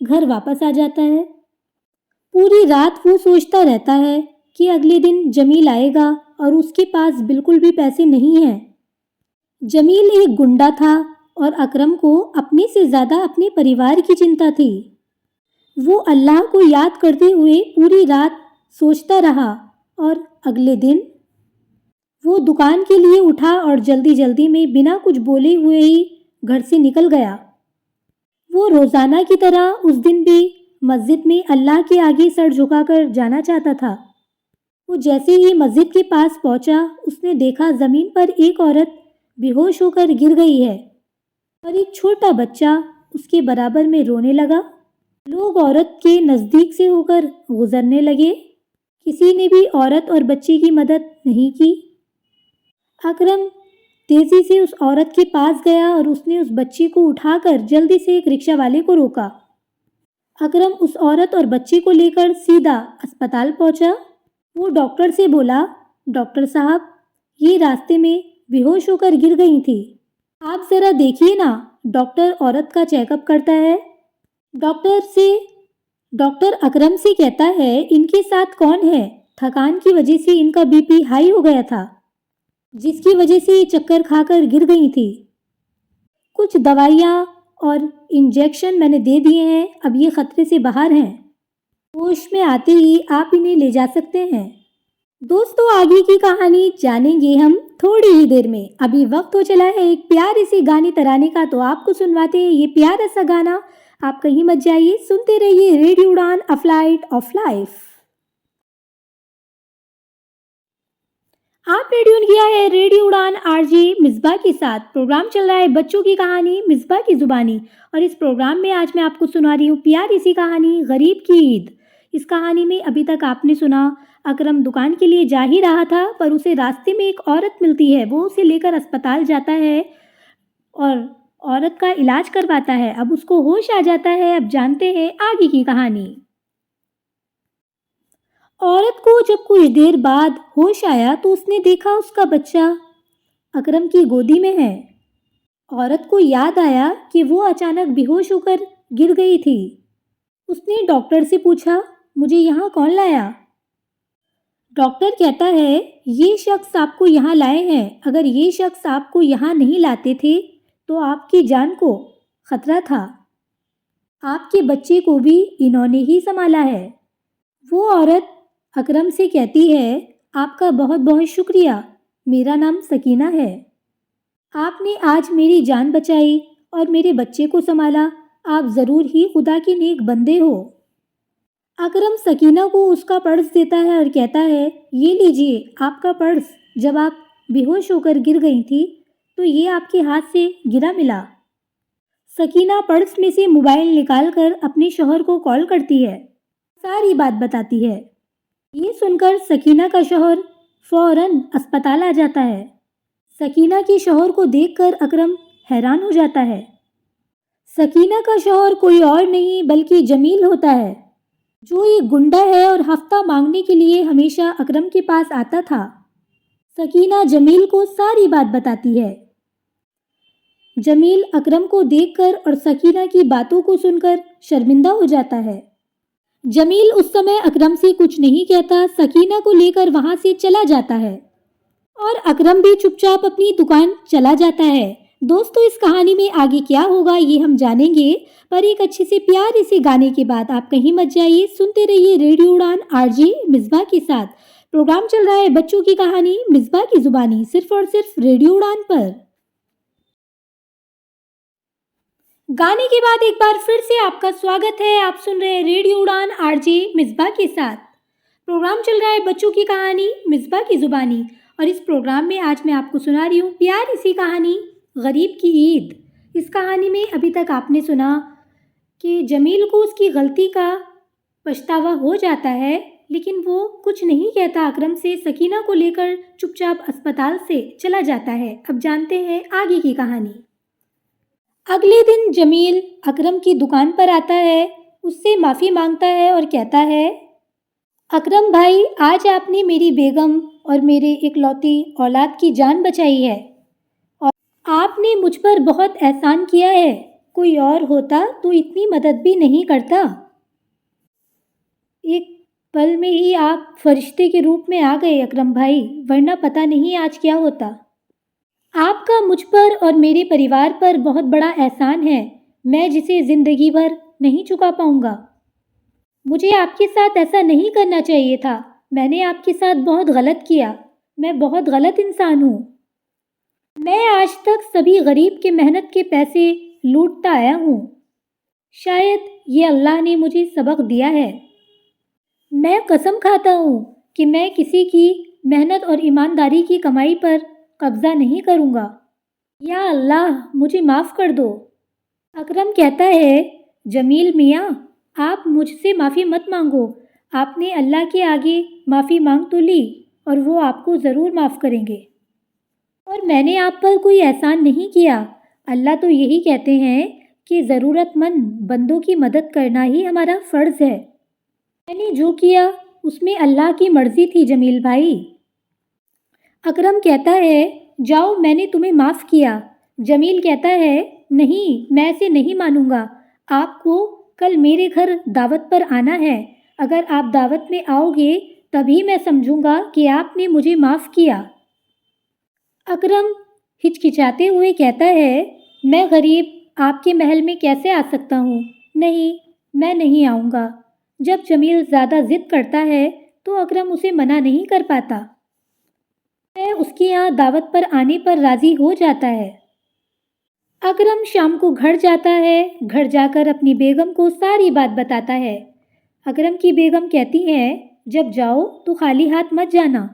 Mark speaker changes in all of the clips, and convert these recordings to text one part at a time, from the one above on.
Speaker 1: گھر واپس آ جاتا ہے۔ پوری رات وہ سوچتا رہتا ہے کہ اگلے دن جمیل آئے گا اور اس کے پاس بالکل بھی پیسے نہیں ہیں۔ جمیل ایک گنڈا تھا اور اکرم کو اپنے سے زیادہ اپنے پریوار کی چنتا تھی۔ وہ اللہ کو یاد کرتے ہوئے پوری رات سوچتا رہا اور اگلے دن وہ دکان کے لیے اٹھا اور جلدی میں بنا کچھ بولے ہوئے ہی گھر سے نکل گیا۔ وہ روزانہ کی طرح اس دن بھی مسجد میں اللہ کے آگے سر جھکا کر جانا چاہتا تھا۔ وہ جیسے ہی مسجد کے پاس پہنچا، اس نے دیکھا زمین پر ایک عورت بے ہوش ہو کر گر گئی ہے اور ایک چھوٹا بچہ اس کے برابر میں رونے لگا۔ لوگ عورت کے نزدیک سے ہو کر گزرنے لگے۔ کسی نے بھی عورت اور بچے کی مدد نہیں کی۔ اکرم تیزی سے اس عورت کے پاس گیا اور اس نے اس بچے کو اٹھا کر جلدی سے ایک رکشہ والے کو روکا۔ اکرم اس عورت اور بچے کو لے کر سیدھا اسپتال پہنچا۔ وہ ڈاکٹر سے بولا، ڈاکٹر صاحب، یہ راستے میں بے ہوش ہو کر گر گئی تھی، آپ ذرا دیکھیے نا۔ ڈاکٹر عورت کا چیک اپ کرتا ہے۔ ڈاکٹر اکرم سے کہتا ہے، ان کے ساتھ کون ہے؟ تھکان کی وجہ سے ان کا بی پی ہائی ہو گیا تھا، جس کی وجہ سے یہ چکر کھا کر گر گئی تھی۔ کچھ دوائیاں اور انجیکشن میں نے دے دیے ہیں، اب یہ خطرے سے باہر ہیں، ہوش میں آتے ہی آپ انہیں لے جا سکتے ہیں۔ دوستو، آگے کی کہانی جانیں گے ہم تھوڑی ہی دیر میں۔ ابھی وقت ہو چلا ہے ایک پیارے سے گانے ترانے کا، تو آپ کو سنواتے ہیں یہ پیارا سا گانا۔ آپ کہیں مت جائیے، سنتے رہیے radio Udaan, a flight of life. آپ نے ٹیون کیا ہے ریڈیو اڑان آر جے مصباح کے ساتھ۔ پروگرام چل رہا ہے بچوں کی کہانی مصباح کی زبانی، اور اس پروگرام میں آج میں آپ کو سنا رہی ہوں پیاری سی کہانی غریب کی عید۔ اس کہانی میں ابھی تک آپ نے سنا اکرم دکان کے لیے جا ہی رہا تھا، پر اسے راستے میں ایک عورت ملتی ہے۔ وہ اسے لے کر اسپتال جاتا ہے اور عورت کا علاج کرواتا ہے۔ اب اس کو ہوش آ جاتا ہے۔ اب جانتے ہیں آگے کی کہانی۔ عورت کو جب کچھ دیر بعد ہوش آیا تو اس نے دیکھا اس کا بچہ اکرم کی گودی میں ہے۔ عورت کو یاد آیا کہ وہ اچانک بے ہوش ہو کر گر گئی تھی۔ اس نے ڈاکٹر سے پوچھا، مجھے یہاں کون لایا؟ ڈاکٹر کہتا ہے، یہ شخص آپ کو یہاں لائے ہیں۔ اگر یہ شخص آپ کو یہاں نہیں لاتے تھے تو آپ کی جان کو خطرہ تھا۔ آپ کے بچے کو بھی انہوں نے ہی سنبھالا ہے۔ وہ عورت اکرم سے کہتی ہے، آپ کا بہت بہت شکریہ، میرا نام سکینہ ہے۔ آپ نے آج میری جان بچائی اور میرے بچے کو سنبھالا۔ آپ ضرور ہی خدا کے نیک بندے ہو۔ اکرم سکینہ کو اس کا پرس دیتا ہے اور کہتا ہے، یہ لیجئے آپ کا پرس۔ جب آپ بے ہوش ہو کر گر گئی تھی تو یہ آپ کے ہاتھ سے گرا ملا۔ سکینہ پرس میں سے موبائل نکال کر اپنے شوہر کو کال کرتی ہے، ساری بات بتاتی ہے۔ یہ سن کر سکینہ کا شوہر فوراً اسپتال آ جاتا ہے۔ سکینہ کے شوہر کو دیکھ کر اکرم حیران ہو جاتا ہے۔ سکینہ کا شوہر کوئی اور نہیں بلکہ جمیل ہوتا ہے، جو ایک گنڈا ہے اور ہفتہ مانگنے کے لیے ہمیشہ اکرم کے پاس آتا تھا۔ سکینہ جمیل کو ساری بات بتاتی ہے۔ جمیل اکرم کو دیکھ کر اور سکینہ کی باتوں کو سن کر شرمندہ ہو جاتا ہے۔ جمیل اس سمے اکرم سے کچھ نہیں کہتا، سکینہ کو لے کر وہاں سے چلا جاتا ہے اور اکرم بھی چپ چاپ اپنی دکان چلا جاتا ہے۔ دوستو، اس کہانی میں آگے کیا ہوگا یہ ہم جانیں گے، پر ایک اچھے سے پیارے سے گانے کے بعد۔ آپ کہیں مت جائیے، سنتے رہیے ریڈیو اڑان آر جے مصباح کے ساتھ۔ پروگرام چل رہا ہے بچوں کی کہانی مصباح کی زبانی، صرف اور صرف ریڈیو اڑان پر۔ گانے کے بعد ایک بار پھر سے آپ کا سواگت ہے۔ آپ سن رہے ہیں ریڈیو اڑان آر جے مصباح کے ساتھ۔ پروگرام چل رہا ہے بچوں کی کہانی مصباح کی زبانی، اور اس پروگرام میں آج میں آپ کو سنا رہی ہوں پیاری سی کہانی غریب کی عید۔ اس کہانی میں ابھی تک آپ نے سنا کہ جمیل کو اس کی غلطی کا پچھتاوا ہو جاتا ہے، لیکن وہ کچھ نہیں کہتا اکرم سے، سکینہ کو لے کر چپ چاپ اسپتال سے چلا جاتا ہے۔ اب جانتے ہیں آگے کی کہانی۔ اگلے دن جمیل اکرم کی دکان پر آتا ہے، اس سے معافی مانگتا ہے اور کہتا ہے، اکرم بھائی، آج آپ نے میری بیگم اور میرے اکلوتی اولاد کی جان بچائی ہے اور آپ نے مجھ پر بہت احسان کیا ہے۔ کوئی اور ہوتا تو اتنی مدد بھی نہیں کرتا۔ ایک پل میں ہی آپ فرشتے کے روپ میں آ گئے اکرم بھائی، ورنہ پتہ نہیں آج کیا ہوتا۔ آپ کا مجھ پر اور میرے پریوار پر بہت بڑا احسان ہے، میں جسے زندگی بھر نہیں چکا پاؤں گا۔ مجھے آپ کے ساتھ ایسا نہیں کرنا چاہیے تھا، میں نے آپ کے ساتھ بہت غلط کیا، میں بہت غلط انسان ہوں۔ میں آج تک سبھی غریب کے محنت کے پیسے لوٹتا آیا ہوں، شاید یہ اللہ نے مجھے سبق دیا ہے۔ میں قسم کھاتا ہوں کہ میں کسی کی محنت اور ایمانداری کی کمائی پر قبضہ نہیں کروں گا۔ یا اللہ مجھے معاف کر دو۔ اکرم کہتا ہے، جمیل میاں آپ مجھ سے معافی مت مانگو، آپ نے اللہ کے آگے معافی مانگ تو لی اور وہ آپ کو ضرور معاف کریں گے، اور میں نے آپ پر کوئی احسان نہیں کیا۔ اللہ تو یہی کہتے ہیں کہ ضرورت مند بندوں کی مدد کرنا ہی ہمارا فرض ہے۔ میں نے جو کیا اس میں اللہ کی مرضی تھی جمیل بھائی۔ اکرم کہتا ہے، جاؤ میں نے تمہیں معاف کیا۔ جمیل کہتا ہے، نہیں میں اسے نہیں مانوں گا، آپ کو کل میرے گھر دعوت پر آنا ہے، اگر آپ دعوت میں آؤ گے تبھی میں سمجھوں گا کہ آپ نے مجھے معاف کیا۔ اکرم ہچکچاتے ہوئے کہتا ہے، میں غریب آپ کے محل میں کیسے آ سکتا ہوں؟ نہیں میں نہیں آؤں گا۔ جب جمیل زیادہ ضد کرتا ہے تو اکرم اسے منع نہیں کر پاتا، میں اس کے یہاں دعوت پر آنے پر راضی ہو جاتا ہے۔ اکرم شام کو گھر جاتا ہے، گھر جا کر اپنی بیگم کو ساری بات بتاتا ہے۔ اکرم کی بیگم کہتی ہے، جب جاؤ تو خالی ہاتھ مت جانا۔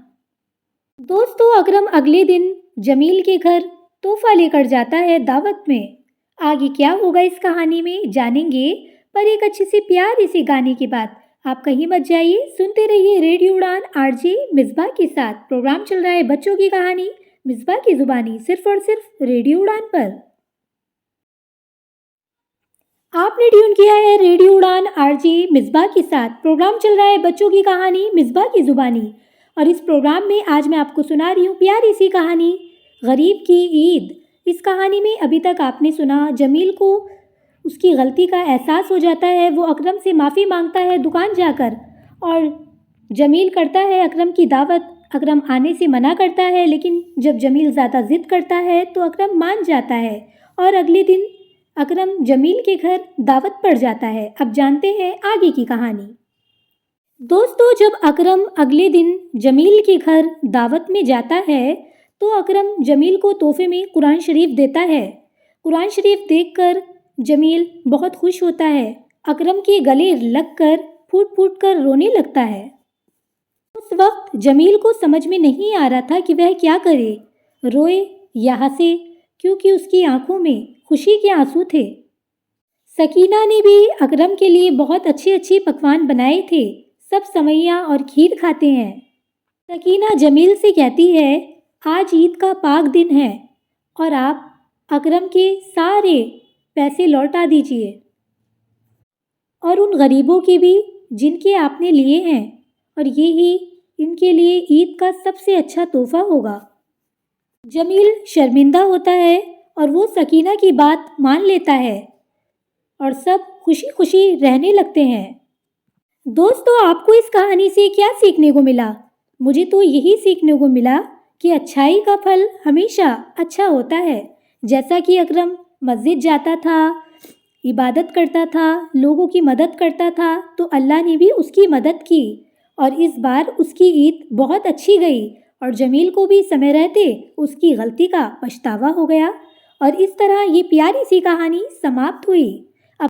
Speaker 1: دوستو اکرم اگلے دن جمیل کے گھر تحفہ لے کر جاتا ہے دعوت میں۔ آگے کیا ہوگا اس کہانی میں جانیں گے، پر ایک اچھی سی پیاری سی گانے کے بعد۔ آپ کہیں مت جائیے، سنتے رہیے ریڈیو اڑان آر جے مصباح کے ساتھ۔ پروگرام چل رہا ہے بچوں کی کہانی مصباح کی زبانی، صرف اور صرف ریڈیو اڑان پر۔ آپ نے ٹیون کیا ہے ریڈیو اڑان آر جے مصباح کے ساتھ۔ پروگرام چل رہا ہے بچوں کی کہانی مصباح کی زبانی، اور اس پروگرام میں آج میں آپ کو سنا رہی ہوں پیاری سی کہانی غریب کی عید۔ اس کہانی میں ابھی تک آپ نے سنا جمیل کو اس کی غلطی کا احساس ہو جاتا ہے، وہ اکرم سے معافی مانگتا ہے دکان جا کر، اور جمیل کرتا ہے اکرم کی دعوت۔ اکرم آنے سے منع کرتا ہے، لیکن جب جمیل زیادہ ضد کرتا ہے تو اکرم مان جاتا ہے، اور اگلے دن اکرم جمیل کے گھر دعوت پر جاتا ہے۔ اب جانتے ہیں آگے کی کہانی۔ دوستو جب اکرم اگلے دن جمیل کے گھر دعوت میں جاتا ہے تو اکرم جمیل کو تحفے میں قرآن شریف دیتا ہے۔ قرآن شریف دیکھ کر جمیل بہت خوش ہوتا ہے، اکرم کے گلے لگ کر پھوٹ پھوٹ کر رونے لگتا ہے۔ اس وقت جمیل کو سمجھ میں نہیں آ رہا تھا کہ وہ کیا کرے، روئے یا ہنسے، کیونکہ اس کی آنکھوں میں خوشی کے آنسو تھے۔ سکینہ نے بھی اکرم کے لیے بہت اچھے پکوان بنائے تھے، سب سویاں اور کھیر کھاتے ہیں۔ سکینہ جمیل سے کہتی ہے، آج عید کا پاک دن ہے اور آپ اکرم کے سارے پیسے لوٹا دیجیے، اور ان غریبوں کے بھی جن کے آپ نے لیے ہیں، اور یہی ان کے لیے عید کا سب سے اچھا تحفہ ہوگا۔ جمیل شرمندہ ہوتا ہے اور وہ سکینہ کی بات مان لیتا ہے، اور سب خوشی خوشی رہنے لگتے ہیں۔ دوستو آپ کو اس کہانی سے کیا سیکھنے کو ملا؟ مجھے تو یہی سیکھنے کو ملا کہ اچھائی کا پھل ہمیشہ اچھا ہوتا ہے۔ جیسا کہ اکرم مسجد جاتا تھا، عبادت کرتا تھا، لوگوں کی مدد کرتا تھا، تو اللہ نے بھی اس کی مدد کی، اور اس بار اس کی عید بہت اچھی گئی، اور جمیل کو بھی سمے رہتے اس کی غلطی کا پچھتاوا ہو گیا، اور اس طرح یہ پیاری سی کہانی سماپت ہوئی۔